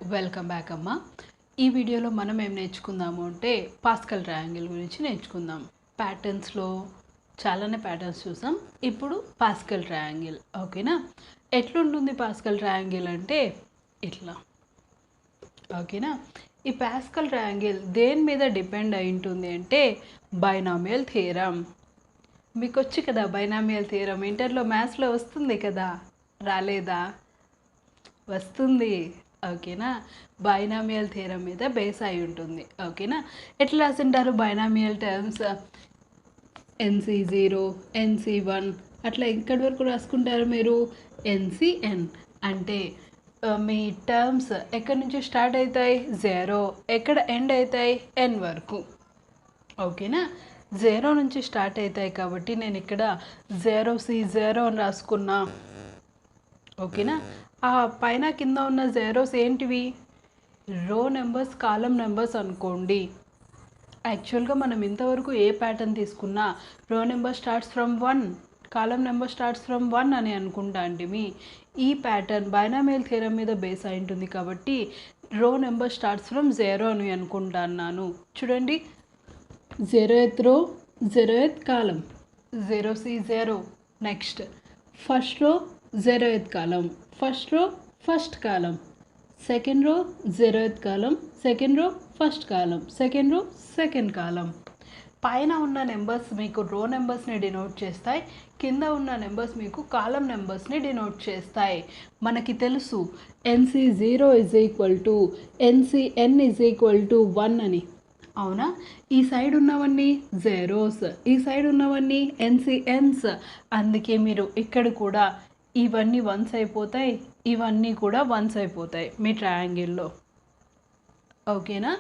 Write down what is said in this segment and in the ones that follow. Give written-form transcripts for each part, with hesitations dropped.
Welcome back అమ్మ. ఈ వీడియోలో మనం ఏం నేర్చుకుందాము అంటే పాస్కల్ ట్రయాంగిల్ గురించి నేర్చుకుందాం. ప్యాటర్న్స్లో చాలానే ప్యాటర్న్స్ చూసాం. ఇప్పుడు పాస్కల్ ట్రయాంగిల్, ఓకేనా? ఎట్లుంటుంది పాస్కల్ ట్రయాంగిల్ అంటే ఇట్లా, ఓకేనా? ఈ పాస్కల్ ట్రయాంగిల్ దేని మీద డిపెండ్ అయి ఉంటుంది అంటే బైనామియల్ థియరం. మీకు వచ్చి కదా బైనామియల్ థియరం, ఇంటర్లో మ్యాథ్స్లో వస్తుంది కదా, రాలేదా? వస్తుంది, ఓకేనా? బైనామియల్ థియరం మీద బేస్ అయి ఉంటుంది, ఓకేనా? ఎట్లా రాసింటారు బైనామియల్ టర్మ్స్? NC0, NC1 అట్లా ఇక్కడి వరకు రాసుకుంటారు మీరు. NCN అంటే మీ టర్మ్స్ ఎక్కడి నుంచి స్టార్ట్ అవుతాయి? 0. ఎక్కడ ఎండ్ అవుతాయి? N వరకు, ఓకేనా? 0 నుంచి స్టార్ట్ అవుతాయి కాబట్టి నేను ఇక్కడ 0C0 అని రాసుకున్నా, ఓకేనా? ఆ పైన కింద ఉన్న zeros ఏంటివి? రో నెంబర్స్, కాలం నెంబర్స్ అనుకోండి. యాక్చువల్గా మనం ఇంతవరకు ఏ ప్యాటర్న్ తీసుకున్నా రో number starts from 1, column number starts from 1 అని అనుకుంటా అండి. ఈ ప్యాటర్న్ బైనామియల్ థియరం మీద బేస్ అయి ఉంటుంది కాబట్టి రో నెంబర్ స్టార్ట్స్ ఫ్రమ్ 0 అని అనుకుంటున్నాను. చూడండి, 0th రో, 0th కాలం, 0C0. Next first row, 0th column, first row, first column. Second row, 0th column, second row, first column, second row, second column. పైన ఉన్న నెంబర్స్ మీకు రో నెంబర్స్ని డినోట్ చేస్తాయి, కింద ఉన్న నెంబర్స్ మీకు కాలం నెంబర్స్ని డినోట్ చేస్తాయి. మనకి తెలుసు NC0 NCN 1 అని, అవునా? ఈ సైడ్ ఉన్నవన్నీ zeros, ఈ సైడ్ ఉన్నవన్నీ NCNs. అందుకే మీరు ఇక్కడ కూడా ఇవన్నీ వన్స్ అయిపోతాయి, ఇవన్నీ కూడా వన్స్ అయిపోతాయి మీ ట్రయాంగిల్లో, ఓకేనా?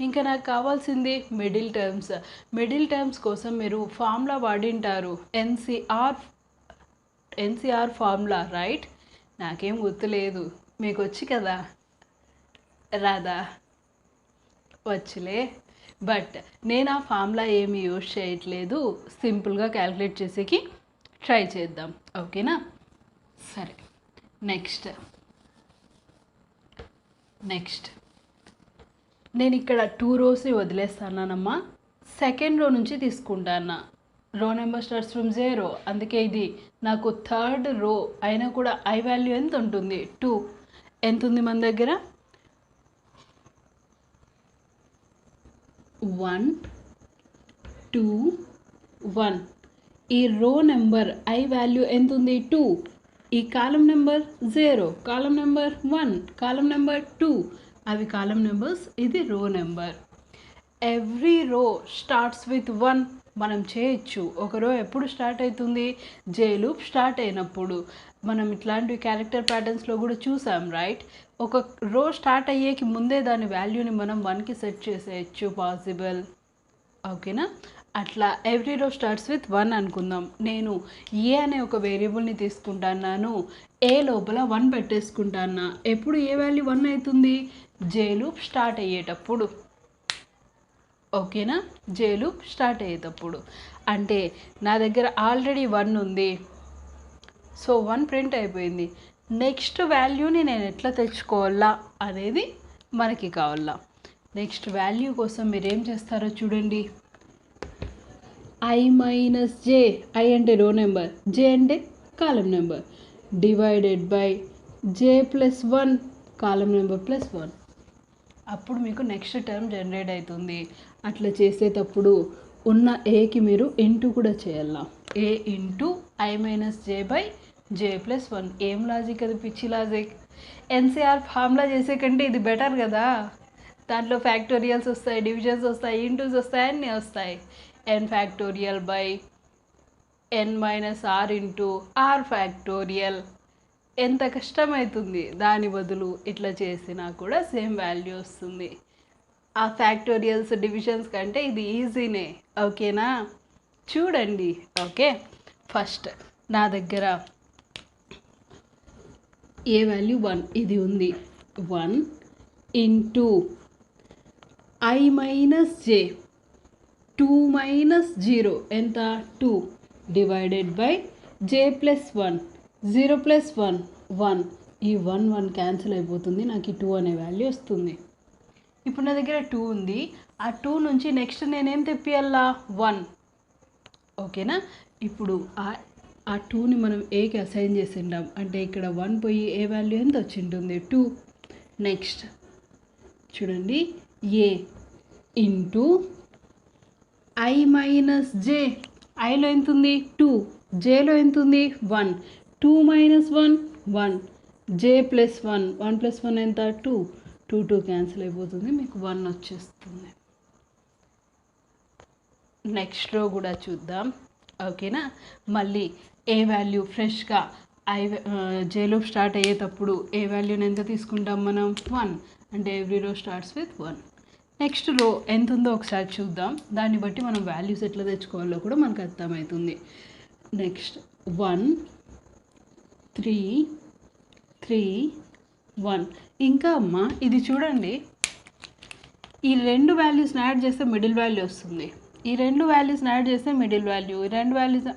ఇంకా నాకు కావాల్సింది మిడిల్ టర్మ్స్. మిడిల్ టర్మ్స్ కోసం మీరు ఫార్ములా వాడింటారు, ఎన్సిఆర్ ఫార్ములా, రైట్? నాకేం గుర్తులేదు, మీకు వచ్చి కదా, రాదా? వచ్చులే, బట్ నేను ఆ ఫార్ములా ఏమి యూజ్ చేయట్లేదు. సింపుల్గా క్యాలిక్యులేట్ చేసేకి ట్రై చేద్దాం, ఓకేనా? సరే, నెక్స్ట్ నేను ఇక్కడ 2 రోస్ని వదిలేస్తానమ్మా. సెకండ్ రో నుంచి తీసుకుంటాను. రో నెంబర్ స్టార్ట్స్ ఫ్రమ్ 0, అందుకే ఇది నాకు థర్డ్ రో అయినా కూడా ఐ వాల్యూ ఎంత ఉంటుంది? 2. ఎంత ఉంది మన దగ్గర? 1 2 1. ఈ రో నెంబర్ ఐ వాల్యూ ఎంత ఉంది? 2. ఈ కాలం నెంబర్ 0, కాలం నెంబర్ 1, కాలం నెంబర్ 2, అవి కాలం నెంబర్స్, ఇది రో నెంబర్. ఎవ్రీ రో స్టార్ట్స్ విత్ 1 మనం చేయొచ్చు. ఒక రో ఎప్పుడు స్టార్ట్ అవుతుంది? జే లూప్ స్టార్ట్ అయినప్పుడు. మనం ఇట్లాంటి క్యారెక్టర్ ప్యాటర్న్స్లో కూడా చూసాం, రైట్? ఒక రో స్టార్ట్ అయ్యేకి ముందే దాని వాల్యూని మనం 1కి సెట్ చేసేయచ్చు, పాసిబుల్, ఓకేనా? అట్లా ఎవ్రీ రో స్టార్ట్స్ విత్ 1 అనుకుందాం. నేను ఏ అనే ఒక వేరియబుల్ని తీసుకుంటున్నాను, ఏ లోపల 1 పెట్టేసుకుంటాను. ఎప్పుడు ఏ వాల్యూ 1 అవుతుంది? జే లూప్ స్టార్ట్ అయ్యేటప్పుడు, ఓకేనా? జే లూప్ స్టార్ట్ అయ్యేటప్పుడు. అంటే నా దగ్గర ఆల్రెడీ 1 ఉంది, సో 1 ప్రింట్ అయిపోయింది. నెక్స్ట్ వాల్యూని నేను ఎట్లా తెచ్చుకోవాలా అనేది మనకి కావాలా. నెక్స్ట్ వాల్యూ కోసం మీరు ఏం చేస్తారో చూడండి. I మైనస్ జే, ఐ అంటే రో నెంబర్, జే అంటే column number, divided by J plus 1, column number plus 1. అప్పుడు మీకు నెక్స్ట్ టర్మ్ జనరేట్ అవుతుంది. అట్లా చేసేటప్పుడు ఉన్న ఏకి మీరు ఇంటూ కూడా చేయాల. A into I minus J by J plus 1. ఏం లాజిక్ అది? పిచ్చి లాజిక్. ఎన్సీఆర్ ఫార్ములా చేసే కంటే ఇది బెటర్ కదా. దాంట్లో ఫ్యాక్టోరియల్స్ వస్తాయి, డివిజన్స్ వస్తాయి, ఇంటూస్ వస్తాయి, అన్నీ వస్తాయి. n factorial by n minus r into r factorial. ఎంత కష్టమవుతుంది, దాని బదులు ఇట్లా చేసినా కూడా సేమ్ వాల్యూ వస్తుంది. ఆ ఫ్యాక్టోరియల్స్, డివిజన్స్ కంటే ఇది ఈజీనే, ఓకేనా? చూడండి, ఓకే? ఫస్ట్ నా దగ్గర ఏ వాల్యూ 1 ఇది ఉంది. 1 into I minus J, 2 minus 0 ఎంత? 2, divided by J plus 1, 0 plus 1 1, ఈ 1 క్యాన్సిల్ అయిపోతుంది, నాకు ఈ 2 అనే వాల్యూ వస్తుంది. ఇప్పుడు నా దగ్గర 2 ఉంది, ఆ 2 నుంచి నెక్స్ట్ నేనేం తెప్పియాలా 1. ఓకేనా. ఇప్పుడు ఆ 2ని మనం ఏకి అసైన్ చేసిండాం అంటే ఇక్కడ 1 పోయి ఏ వాల్యూ ఎంత వచ్చింటుంది 2. నెక్స్ట్ చూడండి ఏ ఇంటూ ఐ మైనస్ జే. ఐలో ఎంత ఉంది 2, జేలో ఎంత ఉంది 1. 2 మైనస్ 1 1, జే ప్లస్ 1 1 ప్లస్ 1 ఎంత 2. 2 క్యాన్సిల్ అయిపోతుంది, మీకు 1 వచ్చేస్తుంది. నెక్స్ట్ రో కూడా చూద్దాం. ఓకేనా. మళ్ళీ ఏ వాల్యూ ఫ్రెష్గా జేలో స్టార్ట్ అయ్యేటప్పుడు ఏ వాల్యూని ఎంత తీసుకుంటాం మనం 1, అంటే ఎవ్రీ రో స్టార్ట్స్ విత్ 1. నెక్స్ట్ రో ఎంత ఉందో ఒకసారి చూద్దాం, దాన్ని బట్టి మనం వాల్యూస్ ఎట్లా తెచ్చుకోవాలో కూడా మనకు అర్థమవుతుంది. నెక్స్ట్ 1 3 3 1. ఇంకా అమ్మ ఇది చూడండి, ఈ 2 వాల్యూస్ని యాడ్ చేస్తే మిడిల్ వాల్యూ వస్తుంది. ఈ 2 వాల్యూస్ని యాడ్ చేస్తే మిడిల్ వాల్యూ, ఈ 2 వాల్యూస్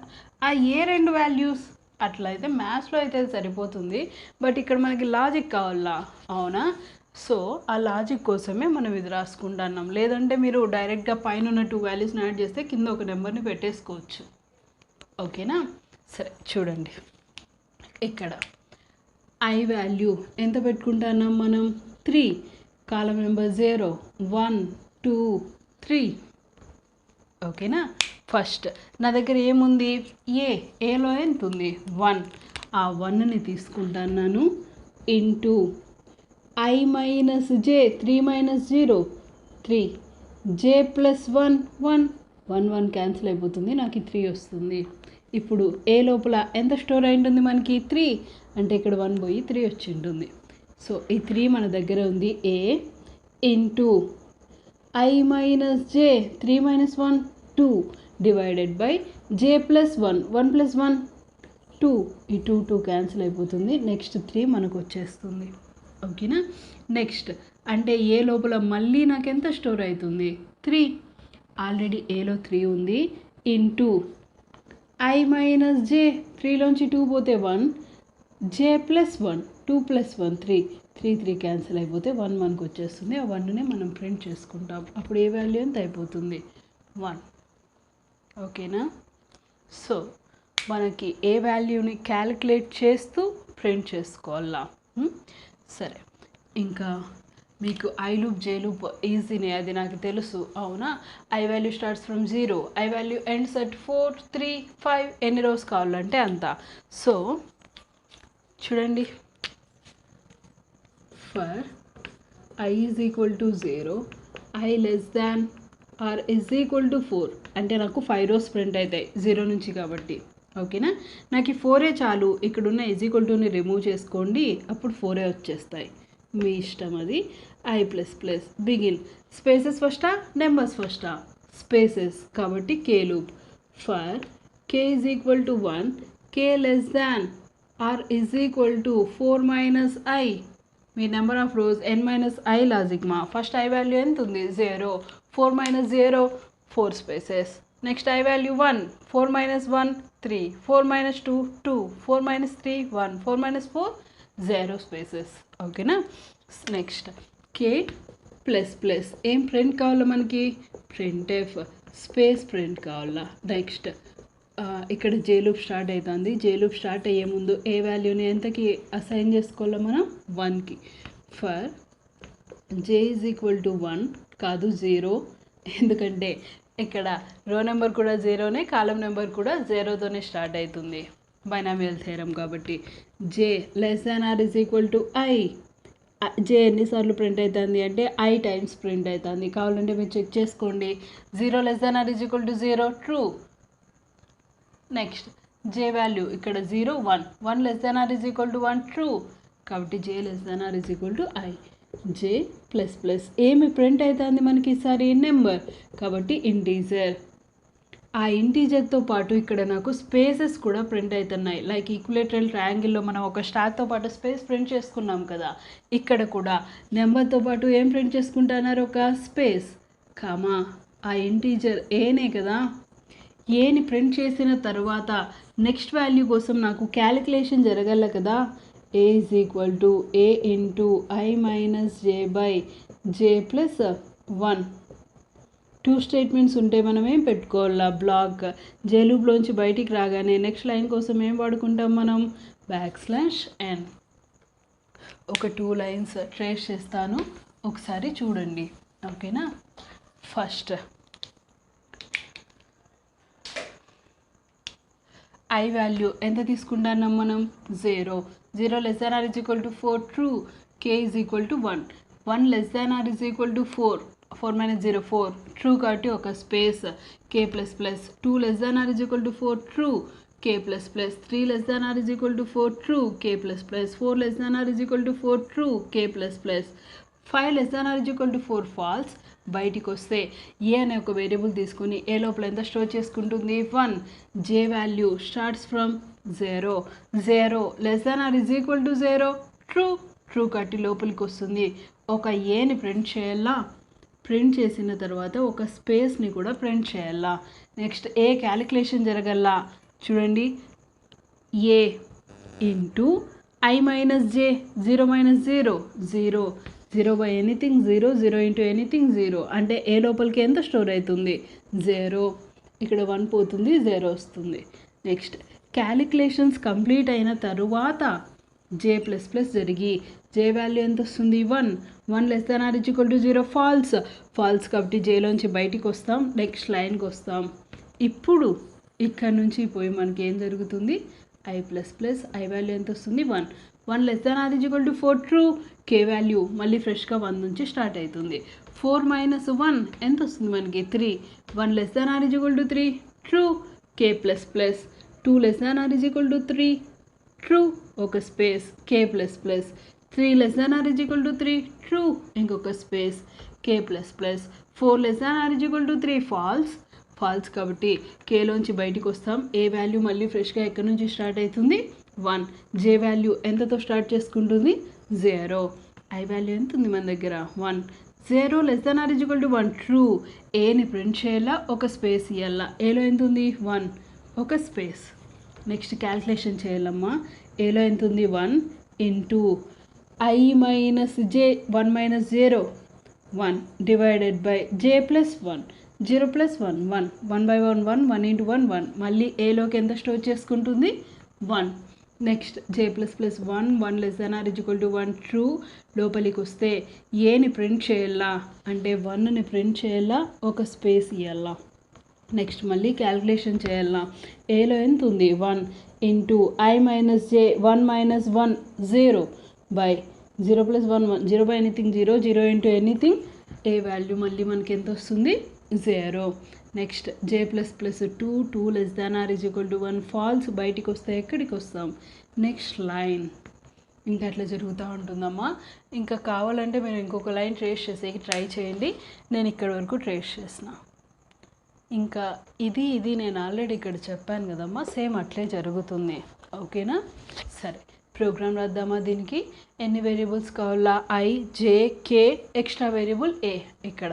ఏ 2 వాల్యూస్ అట్లయితే మ్యాథ్స్లో అయితే సరిపోతుంది. బట్ ఇక్కడ మనకి లాజిక్ కావాలా, అవునా. సో ఆ లాజిక్ కోసమే మనం ఇది రాసుకుంటున్నాం. లేదంటే మీరు డైరెక్ట్గా పైన ఉన్న 2 వాల్యూస్ని యాడ్ చేస్తే కింద ఒక నెంబర్ని పెట్టేసుకోవచ్చు. ఓకేనా. సరే చూడండి, ఇక్కడ ఐ వాల్యూ ఎంత పెట్టుకుంటున్నాం మనం 3, కాలం నెంబర్ 0 1 2 3. ఓకేనా. ఫస్ట్ నా దగ్గర ఏముంది ఏలో ఎంత ఉంది 1. ఆ 1ని తీసుకుంటున్నాను into I minus J 3 minus 0 3, J plus 1 1 1 cancel అయిపోతుంది, నాకు 3 వస్తుంది. ఇప్పుడు ఏ లోపల ఎంత స్టోర్ అయి ఉంటుంది మనకి 3, అంటే ఇక్కడ 1 పోయి 3 వచ్చి ఉంటుంది. సో ఈ 3 మన దగ్గర ఉంది A into I minus J 3 minus 1 2 divided by J plus 1 1 plus 1 2. ఈ 2 క్యాన్సిల్ అయిపోతుంది, నెక్స్ట్ 3 మనకు వచ్చేస్తుంది. ఓకేనా. నెక్స్ట్ అంటే ఏ లోపల మళ్ళీ నాకు ఎంత స్టోర్ అవుతుంది 3, ఆల్రెడీ ఏలో 3 ఉంది ఇంటూ ఐ మైనస్ జే 3లోంచి 2 పోతే 1, జే ప్లస్ 1 2 ప్లస్ 1 3 క్యాన్సిల్ అయిపోతే 1 మనకు వచ్చేస్తుంది. ఆ 1నే మనం ప్రింట్ చేసుకుంటాం. అప్పుడు ఏ వాల్యూ ఎంత అయిపోతుంది 1. ఓకేనా. సో మనకి ఏ వాల్యూని క్యాలిక్యులేట్ చేస్తూ ప్రింట్ చేసుకోవాలా. సరే, ఇంకా మీకు ఐ లూప్ జే లూప్ ఈజీనే, అది నాకు తెలుసు, అవునా. I value starts from 0, I value ends at 4 3 5, ఎన్ని రోస్ కావాలంటే అంత. సో చూడండి, for I is equal to 0, I less than or is equal to 4, అంటే నాకు 5 రోస్ ప్రింట్ అవుతాయి 0 నుంచి కాబట్టి. ఓకేనా. నాకు ఈ 4 చాలు, ఇక్కడున్న ఈజ్ ఈక్వల్ టుని రిమూవ్ చేసుకోండి, అప్పుడు 4 వచ్చేస్తాయి. మీ ఇష్టం అది. I plus plus begin, spaces ఫస్టా నెంబర్స్ ఫస్టా స్పేసెస్, కాబట్టి K loop. For K is equal to 1, K less than or is equal to 4 minus I. మీ number of rows n minus I logic మా. ఫస్ట్ ఐ వాల్యూ ఎంత ఉంది 0, 4 minus 0 4 spaces. Next I value 1, 4 minus 1 3, 4 minus 2 2, 4 minus 3 1, 4 minus 4 0 spaces. ఓకేనా. Next కే plus plus ఏం print కావాలా మనకి print F space print కావాలా. Next ఇక్కడ జే లూప్ స్టార్ట్ అవుతుంది. జే లూప్ స్టార్ట్ అయ్యే ముందు ఏ వాల్యూని ఎంతకి అసైన్ చేసుకోవాలా మనం 1కి. For j is equal to 1 కాదు 0, ఎందుకంటే ఇక్కడ రో నెంబర్ కూడా 0నే, కాలం నెంబర్ కూడా 0తోనే స్టార్ట్ అవుతుంది, బైనామియల్ థియరం కాబట్టి. J less than or is equal to i. J ఎన్నిసార్లు ప్రింట్ అవుతుంది అంటే ఐ టైమ్స్ ప్రింట్ అవుతుంది. కావాలంటే మీరు చెక్ చేసుకోండి. 0 less than or is equal to 0 true. Next j value ఇక్కడ 0 1, 1 less than or is equal to 1 true, కాబట్టి j less than or is equal to i. J plus plus ఏమి print అవుతుంది మనకి ఈసారి నెంబర్, కాబట్టి integer. ఆ ఇంటీజర్తో పాటు ఇక్కడ నాకు స్పేసెస్ కూడా ప్రింట్ అవుతున్నాయి. లైక్ ఈక్విలేటరల్ ట్రయాంగిల్లో మనం ఒక స్టార్తో పాటు స్పేస్ ప్రింట్ చేసుకున్నాం కదా, ఇక్కడ కూడా నెంబర్తో పాటు ఏం ప్రింట్ చేసుకుంటున్నారు ఒక స్పేస్, కామా ఆ ఇంటీజర్ ఏనే కదా. ఏని ప్రింట్ చేసిన తర్వాత నెక్స్ట్ వాల్యూ కోసం నాకు క్యాలిక్యులేషన్ జరగాల కదా. A is equal to a into I minus J by J plus 1. 2 statements ఉంటే మనం ఏం పెట్టుకోవాలా, బ్లాక్. జే లూప్లోంచి బయటికి రాగానే నెక్స్ట్ లైన్ కోసం ఏం వాడుకుంటాం మనం, \n. ఒక 2 లైన్స్ ట్రేస్ చేస్తాను, ఒకసారి చూడండి. ఓకేనా. ఫస్ట్ ఐ వాల్యూ ఎంత తీసుకుంటున్నాం మనం, 0. 0 less than or is equal to 4 true. K is equal to 1. 1 less than or is equal to 4. 4 minus 0 4 true కాబట్టి ఒక space k plus plus. 2 less than or is equal to 4 true. K plus plus. 3 less than or is equal to 4 true. K plus plus. 4 less than or is equal to 4 true. K plus plus. 5 less than or is equal to 4 false. బయటికి వస్తే ఏ అనే ఒక variable తీసుకుని ఏ లోపల ఎంత store చేసుకుంటుంది, 1. J value starts from 0. 0 less than or is equal to 0 true. True కట్టి లోపలికి వస్తుంది. ఒక ఏని ప్రింట్ చేయాలా, ప్రింట్ చేసిన తర్వాత ఒక స్పేస్ని కూడా ప్రింట్ చేయాలా. నెక్స్ట్ ఏ క్యాలిక్యులేషన్ జరగల్లా. చూడండి, a into I minus j. 0 minus 0 0. 0 by anything 0. 0 into anything 0. అంటే ఏ లోపలికి ఎంత స్టోర్ అవుతుంది, 0. ఇక్కడ 1 పోతుంది, 0 వస్తుంది. నెక్స్ట్ క్యాలిక్యులేషన్స్ కంప్లీట్ అయిన తరువాత జే ప్లస్ ప్లస్ జరిగి జే వాల్యూ ఎంత వస్తుంది, 1. 1 less than or is equal to 0 false. False కాబట్టి జేలోంచి బయటికి వస్తాం, నెక్స్ట్ లైన్కి వస్తాం. ఇప్పుడు ఇక్కడ నుంచి పోయి మనకి ఏం జరుగుతుంది, I plus plus. I value ఎంత వస్తుంది, 1. 1 less than or is equal to 4 true. K value మళ్ళీ ఫ్రెష్గా 1 నుంచి స్టార్ట్ అవుతుంది. 4 మైనస్ 1 ఎంత వస్తుంది మనకి, 3. 1 less than or is equal to 3 true. K plus plus. 2 less than or is equal to 3 true. ఒక space k plus plus. 3 less than or is equal to 3 true. ఇంకొక space k plus plus. 4 less than or is equal to 3 false. False కాబట్టి కేలోంచి బయటికి వస్తాం. ఏ value మళ్ళీ ఫ్రెష్గా ఎక్కడి నుంచి స్టార్ట్ అవుతుంది, 1. జే వాల్యూ ఎంతతో స్టార్ట్ చేసుకుంటుంది, 0. ఐ వాల్యూ ఎంత ఉంది మన దగ్గర, 1. 0 less than or is equal to 1 true. ఏని ప్రింట్ చేయాలా, ఒక స్పేస్ ఇవ్వాలా. ఏలో ఎంత ఉంది, 1. ఒక స్పేస్. నెక్స్ట్ క్యాల్కులేషన్ చేయాలమ్మా. ఏలో ఎంత ఉంది, 1 into I minus j. 1 minus 0 1 divided by J plus 1. 0 plus 1 1. 1 by 1 1. 1 into 1 1. మళ్ళీ ఏలోకి ఎంత స్టోర్ చేసుకుంటుంది, 1. Next j plus plus 1. 1 less than or is equal to 1 true. లోపలికి వస్తే ఏని ప్రింట్ చేయాలా అంటే 1ని ప్రింట్ చేయాలా, ఒక స్పేస్ ఇవ్వాలా. నెక్స్ట్ మళ్ళీ క్యాల్కులేషన్ చేయాలా. ఏలో ఎంత ఉంది, 1 into I minus j. 1 minus 1 0 by 0 plus 1 1. 0 by anything 0. 0 into anything. A value మళ్ళీ మనకి ఎంత వస్తుంది, 0. Next j plus plus 2. 2 less than or is equal to 1 false. బయటికి వస్తే ఎక్కడికి వస్తాం, నెక్స్ట్ లైన్. ఇంకా అట్లా జరుగుతూ ఉంటుందమ్మా. ఇంకా కావాలంటే మీరు ఇంకొక లైన్ ట్రేస్ చేసేకి ట్రై చేయండి. నేను ఇక్కడ వరకు ట్రేస్ చేసిన. ఇంకా ఇది నేను ఆల్రెడీ ఇక్కడ చెప్పాను కదమ్మా, సేమ్ అట్లే జరుగుతుంది. ఓకేనా. సరే, ప్రోగ్రామ్ రాద్దామా. దీనికి ఎన్ని వేరియబుల్స్ కావాలా, i j k, extra variable a ఇక్కడ.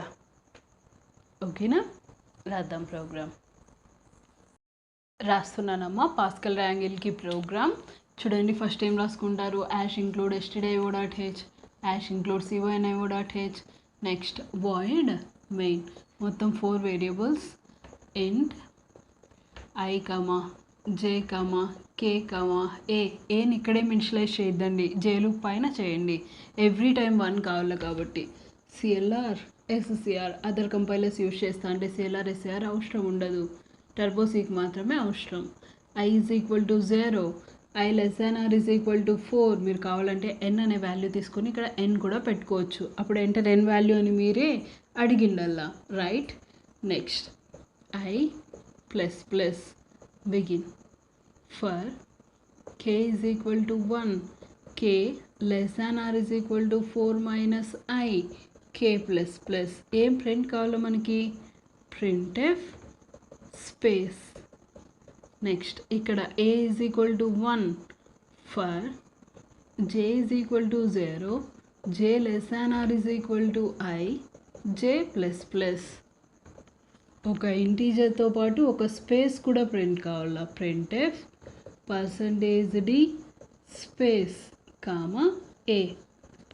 ఓకేనా, రాద్దాం ప్రోగ్రామ్. రాస్తున్నానమ్మా పాస్కల్ ర్యాంగిల్కి ప్రోగ్రామ్. చూడండి, ఫస్ట్ ఏం రాసుకుంటారు, hash include stdio.h, hash include co.io.h. Next void main. మొత్తం 4 వేరియబుల్స్ ఇంట్ ఐ కమా జే కమా కే కమా ఏ. ఏని ఇక్కడే ఇనిషియలైజ్ చేయొద్దండి, జేలు పైన చేయండి. ఎవ్రీ టైం 1 కావాలి కాబట్టి. CLR SCR other compilers use చేస్తా అంటే సిఎల్ఆర్ ఎస్సిఆర్ అవసరం ఉండదు, టర్బోసీకి మాత్రమే అవసరం. I is equal to 0. I less than or is equal to 4. మీరు కావాలంటే ఎన్ అనే వాల్యూ తీసుకొని ఇక్కడ ఎన్ కూడా పెట్టుకోవచ్చు. అప్పుడు ఎంటర్ ఎన్ వాల్యూ అని మీరే అడిగిండల్లా, right. Next i plus plus begin for K is equal to 1. K less than or is equal to 4 minus i. K plus plus. ఏం ప్రింట్ కావాలో మనకి, ప్రింట్ఎఫ్ స్పేస్. నెక్స్ట్ ఇక్కడ a is equal to 1 for j is equal to 0. J less than or is equal to i. J plus plus. ఒక ఇంటీజర్తో పాటు ఒక space కూడా print కావాలా, printf %d space comma a.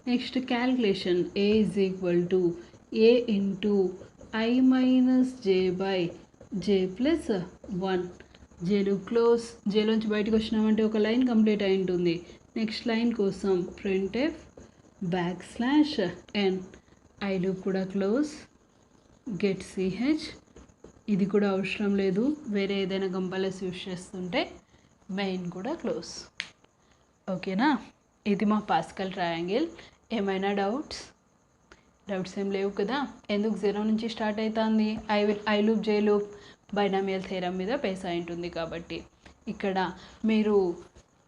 Next calculation a is equal to a into I minus J by J plus 1. జేలు close, జేలోంచి బయటకు వచ్చినామంటే ఒక లైన్ కంప్లీట్ అయి ఉంటుంది. నెక్స్ట్ లైన్ కోసం printf backslash n. I loop కూడా close, గెట్ సిహెచ్. ఇది కూడా అవసరం లేదు, వేరే ఏదైనా కంపైలర్స్ యూస్ చేస్తుంటే మెయిన్ కూడా క్లోజ్. ఓకేనా, ఇది మా పాస్కల్ ట్రయాంగిల్. ఏమైనా డౌట్స్ ఏం లేవు కదా? ఎందుకు 0 నుంచి స్టార్ట్ అవుతుంది? I loop J loop binomial theorem మీద బేస్ అయి ఉంటుంది కాబట్టి. ఇక్కడ మీరు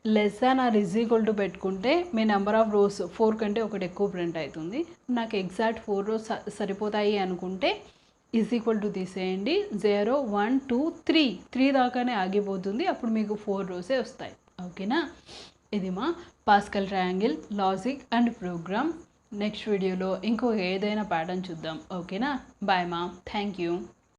less than or is equal to పెట్టుకుంటే మీ నెంబర్ ఆఫ్ రోస్ 4 కంటే ఒకటి ఎక్కువ ప్రింట్ అవుతుంది. నాకు ఎగ్జాక్ట్ 4 రోస్ సరిపోతాయి అనుకుంటే ఈజ్ ఈక్వల్ టు తీసేయండి. 0 1 2 3 దాకానే ఆగిపోతుంది, అప్పుడు మీకు 4 రోసే వస్తాయి. ఓకేనా, ఇది మా Pascal triangle logic and program. Next వీడియోలో ఇంకో ఏదైనా ప్యాటర్న్ చూద్దాం. ఓకేనా, బాయ్ మా, థ్యాంక్ యూ.